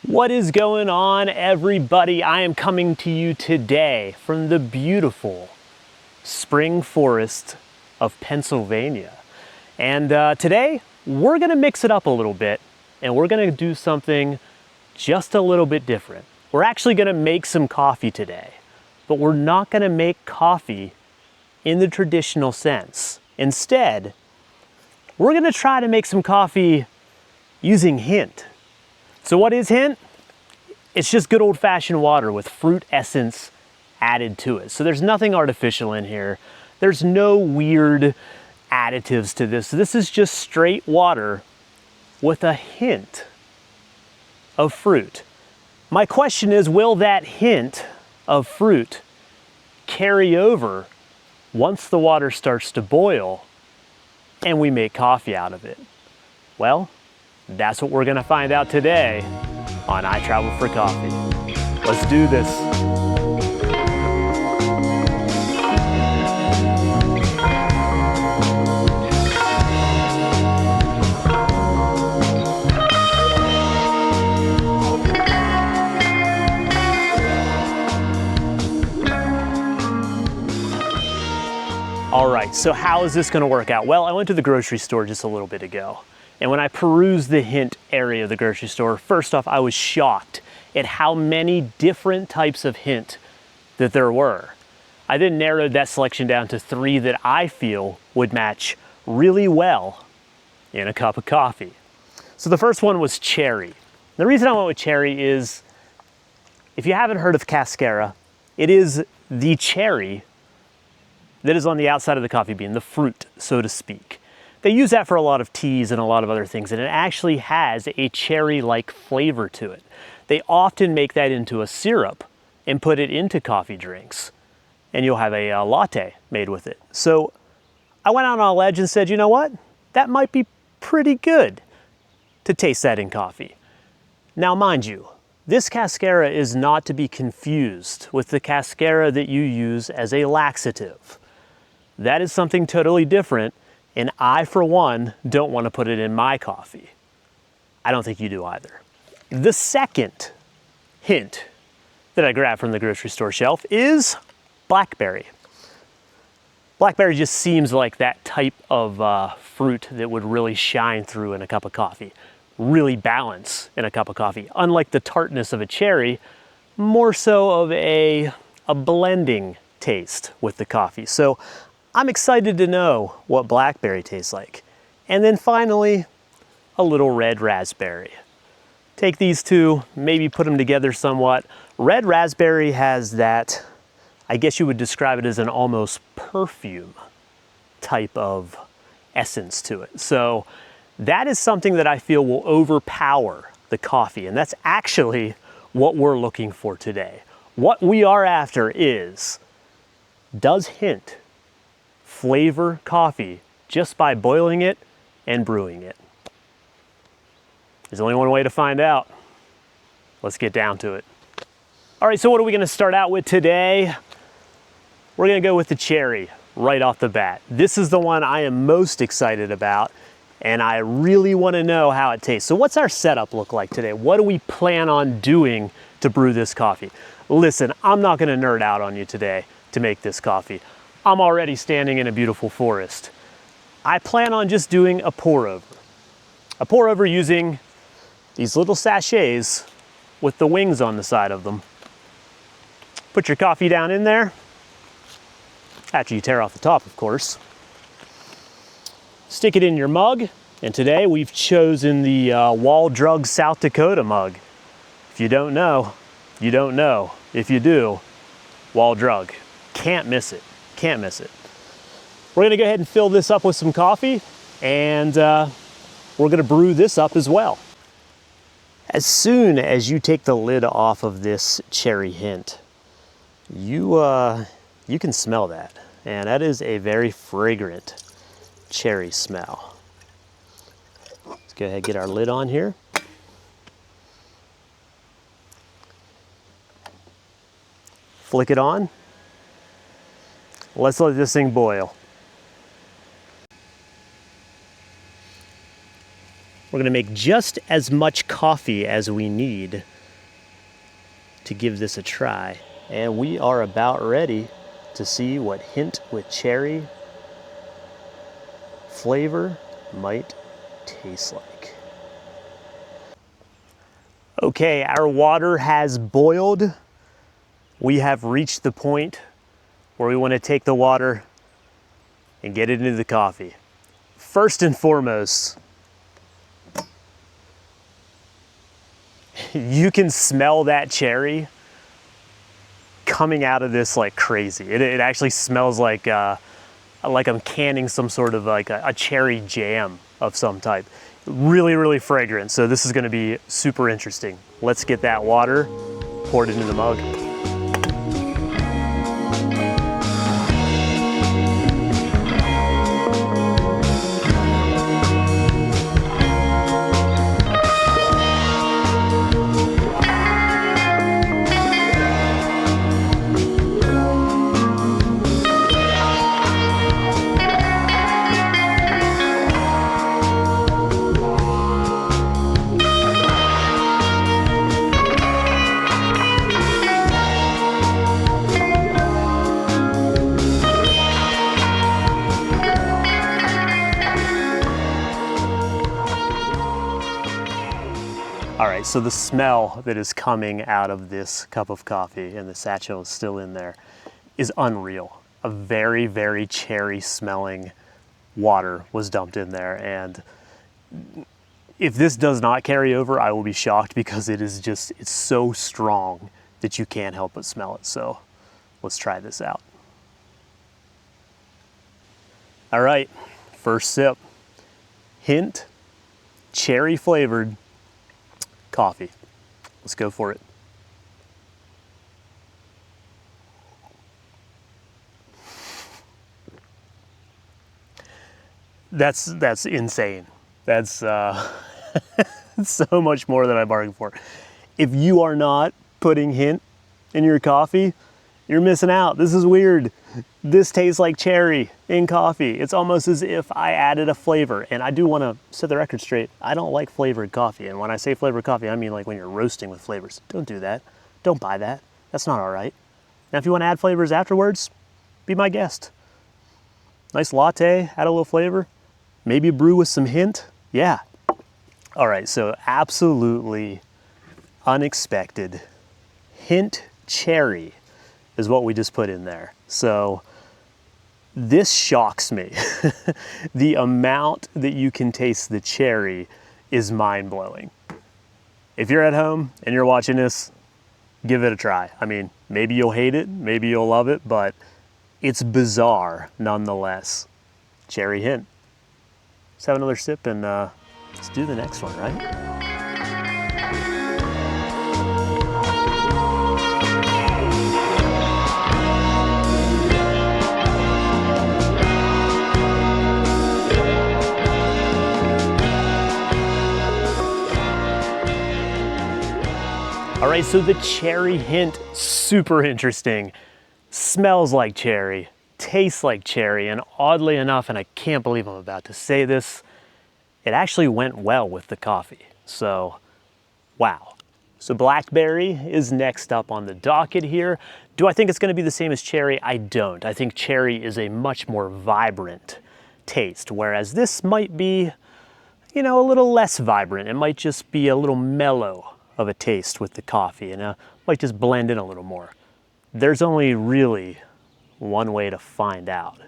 What is going on, everybody? I am coming to you today from the beautiful spring forest of Pennsylvania. And today, we're gonna mix it up a little bit and we're gonna do something just a little bit different. We're actually gonna make some coffee today, but we're not gonna make coffee in the traditional sense. Instead, we're gonna try to make some coffee using Hint. So what is Hint? It's just good old-fashioned water with fruit essence added to it. So there's nothing artificial in here. There's no weird additives to this. This is just straight water with a hint of fruit. My question is, will that hint of fruit carry over once the water starts to boil and we make coffee out of it? Well, that's what we're gonna find out today on I Travel for Coffee. Let's do this. All right, so how is this gonna work out? Well, I went to the grocery store just a little bit ago. And when I perused the Hint area of the grocery store, first off, I was shocked at how many different types of Hint that there were. I then narrowed that selection down to 3 that I feel would match really well in a cup of coffee. So the first one was cherry. The reason I went with cherry is, if you haven't heard of cascara, it is the cherry that is on the outside of the coffee bean, the fruit, so to speak. They use that for a lot of teas and a lot of other things, and it actually has a cherry-like flavor to it. They often make that into a syrup and put it into coffee drinks, and you'll have a latte made with it. So I went out on a ledge and said, you know what? That might be pretty good to taste that in coffee. Now, mind you, this cascara is not to be confused with the cascara that you use as a laxative. That is something totally different. And I, for one, don't want to put it in my coffee. I don't think you do either. The second hint that I grabbed from the grocery store shelf is blackberry. Blackberry just seems like that type of fruit that would really shine through in a cup of coffee, really balance in a cup of coffee. Unlike the tartness of a cherry, more so of a blending taste with the coffee. So I'm excited to know what blackberry tastes like. And then finally, a little red raspberry. Take these two, maybe put them together somewhat. Red raspberry has that, I guess you would describe it as an almost perfume type of essence to it. So that is something that I feel will overpower the coffee. And that's actually what we're looking for today. What we are after is, does Hint flavor coffee just by boiling it and brewing it? There's only one way to find out. Let's get down to it. All right, so what are we gonna start out with today? We're gonna go with the cherry right off the bat. This is the one I am most excited about, and I really wanna know how it tastes. So what's our setup look like today? What do we plan on doing to brew this coffee? Listen, I'm not gonna nerd out on you today to make this coffee. I'm already standing in a beautiful forest. I plan on just doing a pour over. A pour over using these little sachets with the wings on the side of them. Put your coffee down in there, after you tear off the top, of course. Stick it in your mug, and today we've chosen the Wall Drug South Dakota mug. If you don't know, you don't know. If you do, Wall Drug. Can't miss it. Can't miss it. We're gonna go ahead and fill this up with some coffee, and we're gonna brew this up as well. As soon as you take the lid off of this cherry Hint, you can smell that, and that is a very fragrant cherry smell. Let's go ahead and get our lid on here. Flick it on. Let's let this thing boil. We're We're gonna make just as much coffee as we need to give this a try. And we are about ready to see what Hint with cherry flavor might taste like. Okay, our water has boiled. We have reached the point where we want to take the water and get it into the coffee. First and foremost, you can smell that cherry coming out of this like crazy. It actually smells like I'm canning some sort of like a cherry jam of some type. Really, really fragrant. So this is gonna be super interesting. Let's get that water poured into the mug. All right, so the smell that is coming out of this cup of coffee, and the satchel is still in there, is unreal. A very, very cherry smelling water was dumped in there. And if this does not carry over, I will be shocked, because it's so strong that you can't help but smell it. So let's try this out. All right, first sip. Hint cherry flavored coffee. Let's go for it. That's insane. That's so much more than I bargained for. If you are not putting Hint in your coffee, you're missing out. This is weird. This tastes like cherry in coffee. It's almost as if I added a flavor. And I do want to set the record straight. I don't like flavored coffee. And when I say flavored coffee, I mean like when you're roasting with flavors. Don't do that. Don't buy that. That's not all right. Now, if you want to add flavors afterwards, be my guest. Nice latte, add a little flavor. Maybe brew with some Hint. Yeah. All right, so absolutely unexpected Hint cherry is what we just put in there. So this shocks me. The amount that you can taste the cherry is mind-blowing. If you're at home and you're watching this, give it a try. I mean, maybe you'll hate it, maybe you'll love it, but it's bizarre nonetheless. Cherry Hint. Let's have another sip and let's do the next one, right? All right, so the cherry Hint, super interesting. Smells like cherry, tastes like cherry, and oddly enough, and I can't believe I'm about to say this, it actually went well with the coffee. So, wow. So blackberry is next up on the docket here. Do I think it's gonna be the same as cherry? I don't. I think cherry is a much more vibrant taste, whereas this might be, you know, a little less vibrant. It might just be a little mellow of a taste with the coffee, and might just blend in a little more. There's only really one way to find out.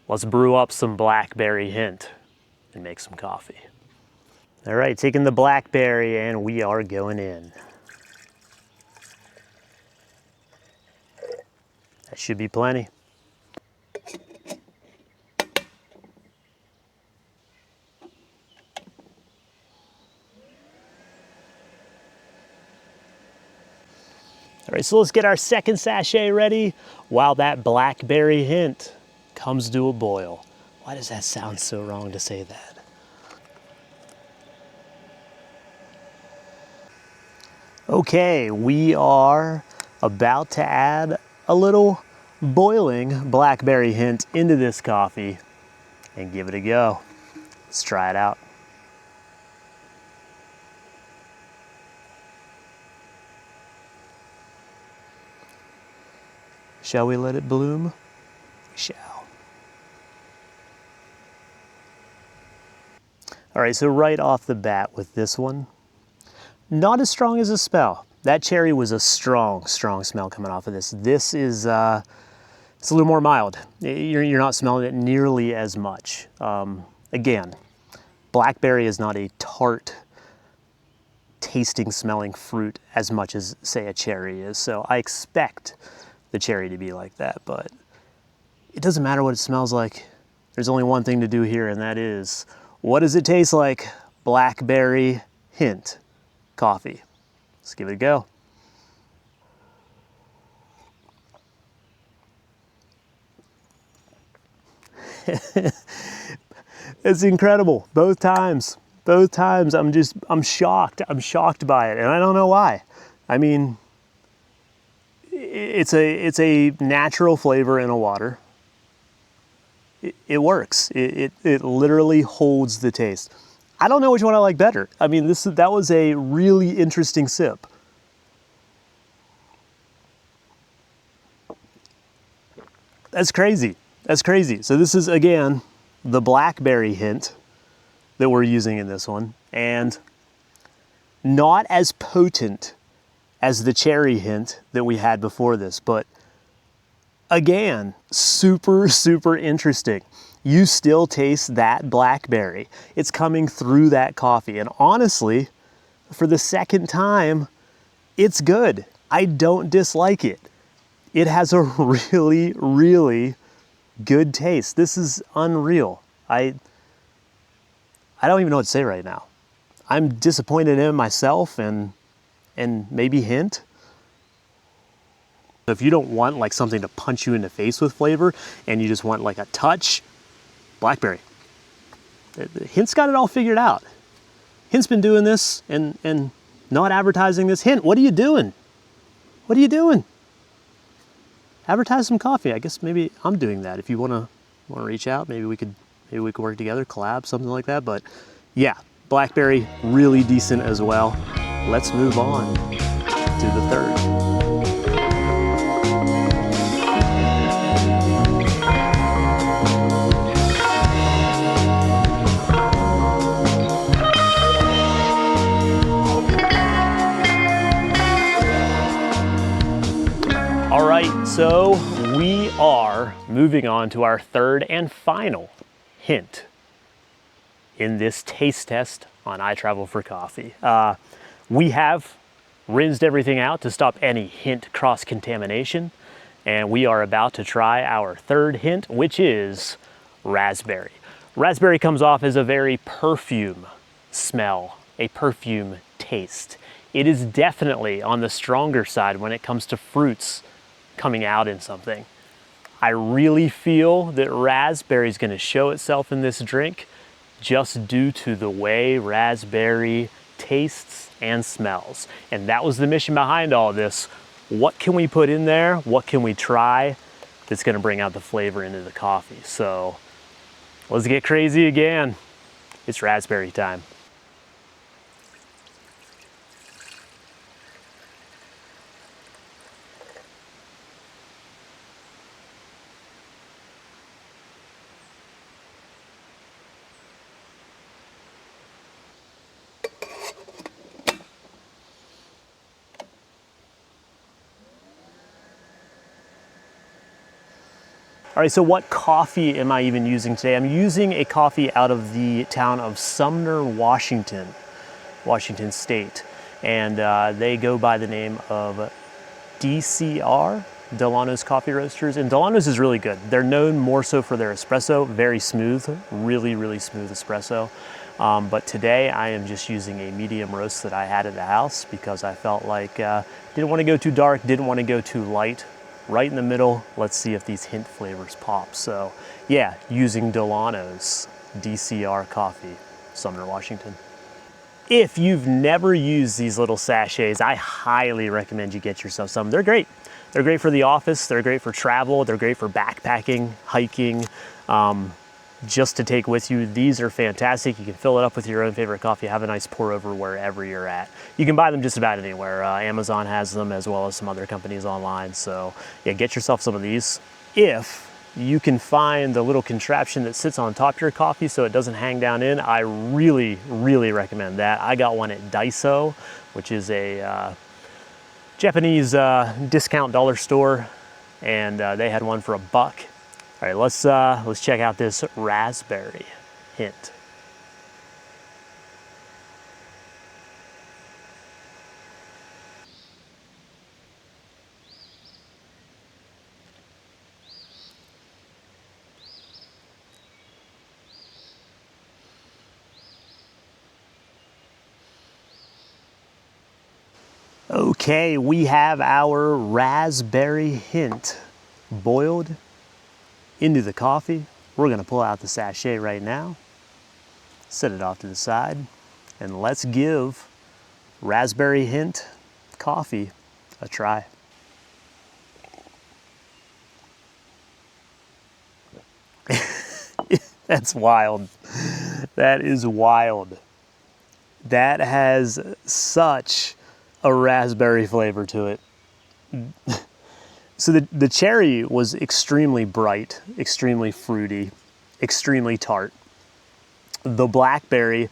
Let's brew up some Blackberry Hint and make some coffee. All right, taking the blackberry and we are going in. That should be plenty. All right, so let's get our second sachet ready while that Blackberry Hint comes to a boil. Why does that sound so wrong to say that? Okay, we are about to add a little boiling Blackberry Hint into this coffee and give it a go. Let's try it out. Shall we let it bloom? We shall. All right, so right off the bat with this one, not as strong as a smell. That cherry was a strong, strong smell coming off of this. This is, it's a little more mild. You're not smelling it nearly as much. Again, blackberry is not a tart tasting, smelling fruit as much as, say, a cherry is. So I expect the cherry to be like that, but it doesn't matter what it smells like. There's only one thing to do here, and that is, what does it taste like? Blackberry Hint coffee. Let's give it a go. It's incredible. Both times I'm shocked. I'm shocked by it, and I don't know why. I mean, it's a natural flavor in a water. It works. It literally holds the taste. I don't know which one I like better. I mean, that was a really interesting sip. That's crazy. That's crazy. So this is, again, the Blackberry Hint that we're using in this one, and not as potent as the Cherry Hint that we had before this, but again, super, super interesting. You still taste that blackberry. It's coming through that coffee. And honestly, for the second time, it's good. I don't dislike it. It has a really, really good taste. This is unreal. I don't even know what to say right now. I'm disappointed in myself and maybe Hint. If you don't want like something to punch you in the face with flavor and you just want like a touch, blackberry. Hint's got it all figured out. Hint's been doing this and not advertising this. Hint, what are you doing? What are you doing? Advertise some coffee. I guess maybe I'm doing that. If you want to reach out, maybe we could work together, collab, something like that. But yeah, blackberry, really decent as well. Let's move on to the third. All right, so we are moving on to our third and final hint in this taste test on I Travel for Coffee. We have rinsed everything out to stop any hint cross-contamination, and we are about to try our third hint, which is raspberry. Raspberry comes off as a very perfume smell, a perfume taste. It is definitely on the stronger side when it comes to fruits coming out in something. I really feel that raspberry is going to show itself in this drink just due to the way raspberry tastes and smells. And that was the mission behind all this. What can we put in there? What can we try that's going to bring out the flavor into the coffee? So let's get crazy again. It's raspberry time. All right, so what coffee am I even using today? I'm using a coffee out of the town of Sumner, Washington State. And they go by the name of DCR, Delano's Coffee Roasters. And Delano's is really good. They're known more so for their espresso, very smooth, really, really smooth espresso. But today I am just using a medium roast that I had at the house because I felt like didn't want to go too dark, didn't want to go too light. Right in the middle, let's see if these hint flavors pop. So yeah, using Delano's DCR coffee, Sumner, Washington. If you've never used these little sachets, I highly recommend you get yourself some. They're great. They're great for the office, they're great for travel, they're great for backpacking, hiking. just to take with you. These are fantastic. You can fill it up with your own favorite coffee, have a nice pour over wherever you're at. You can buy them just about anywhere. Amazon has them as well as some other companies online. So yeah, get yourself some of these. If you can find the little contraption that sits on top of your coffee so it doesn't hang down in, I really, really recommend that. I got one at Daiso, which is a Japanese discount dollar store, and they had one for $1. All right, let's check out this Raspberry Hint. Okay, we have our Raspberry Hint boiled into the coffee. We're gonna pull out the sachet right now, set it off to the side, and let's give Raspberry Hint coffee a try. That's wild. That is wild. That has such a raspberry flavor to it. So the cherry was extremely bright, extremely fruity, extremely tart. The blackberry,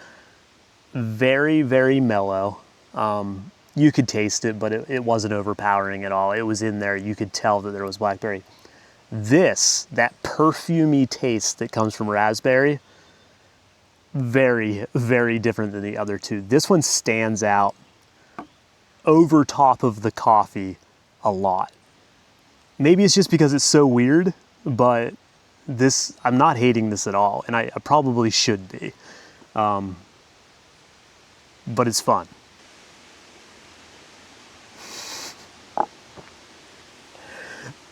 very, very mellow. You could taste it, but it wasn't overpowering at all. It was in there. You could tell that there was blackberry. That perfumey taste that comes from raspberry, very, very different than the other two. This one stands out over top of the coffee a lot. Maybe it's just because it's so weird, but I'm not hating this at all, and I probably should be. But it's fun.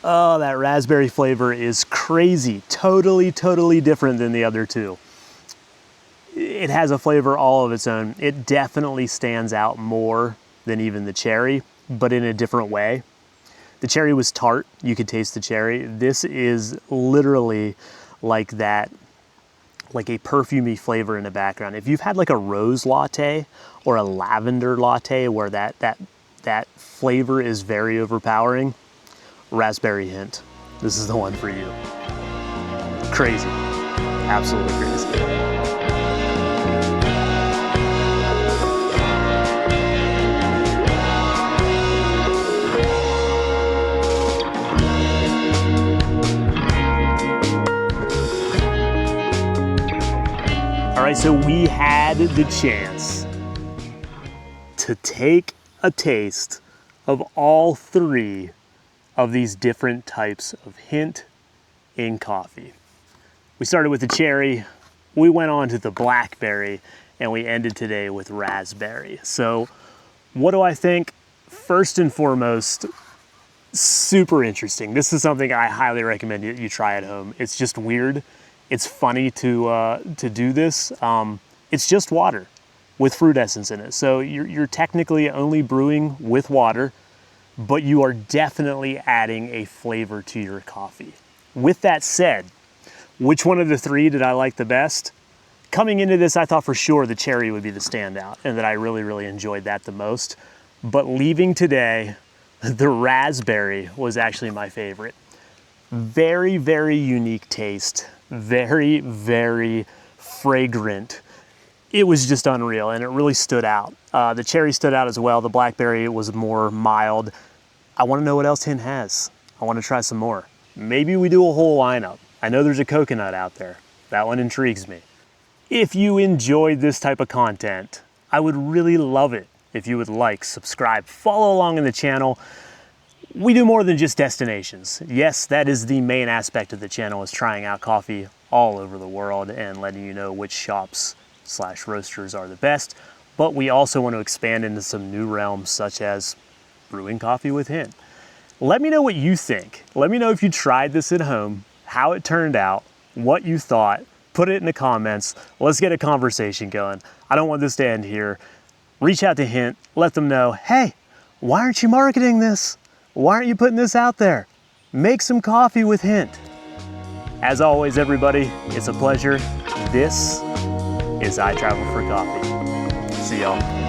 Oh, that raspberry flavor is crazy. Totally, totally different than the other two. It has a flavor all of its own. It definitely stands out more than even the cherry, but in a different way. The cherry was tart. You could taste the cherry. This is literally like that, like a perfumey flavor in the background. If you've had like a rose latte or a lavender latte where that flavor is very overpowering, Raspberry Hint. This is the one for you. Crazy. Absolutely crazy. All right, so we had the chance to take a taste of all three of these different types of hint in coffee. We started with the cherry, we went on to the blackberry, and we ended today with raspberry. So what do I think? First and foremost, super interesting. This is something I highly recommend you try at home. It's just weird. It's funny to do this. It's just water with fruit essence in it. So you're technically only brewing with water, but you are definitely adding a flavor to your coffee. With that said, which one of the three did I like the best? Coming into this, I thought for sure the cherry would be the standout and that I really, really enjoyed that the most. But leaving today, the raspberry was actually my favorite. Very, very unique taste. Very, very fragrant. It was just unreal, and it really stood out. The cherry stood out as well. The blackberry was more mild. I want to know what else Hint has. I want to try some more. Maybe we do a whole lineup. I know there's a coconut out there. That one intrigues me. If you enjoyed this type of content, I would really love it if you would like, subscribe, follow along in the channel. We do more than just destinations. Yes, that is the main aspect of the channel, is trying out coffee all over the world and letting you know which shops/roasters are the best. But we also want to expand into some new realms, such as brewing coffee with Hint. Let me know what you think. Let me know if you tried this at home, how it turned out, what you thought. Put it in the comments. Let's get a conversation going. I don't want this to end here. Reach out to Hint, let them know, hey, why aren't you marketing this? Why aren't you putting this out there? Make some coffee with Hint. As always, everybody, it's a pleasure. This is I Travel for Coffee. See y'all.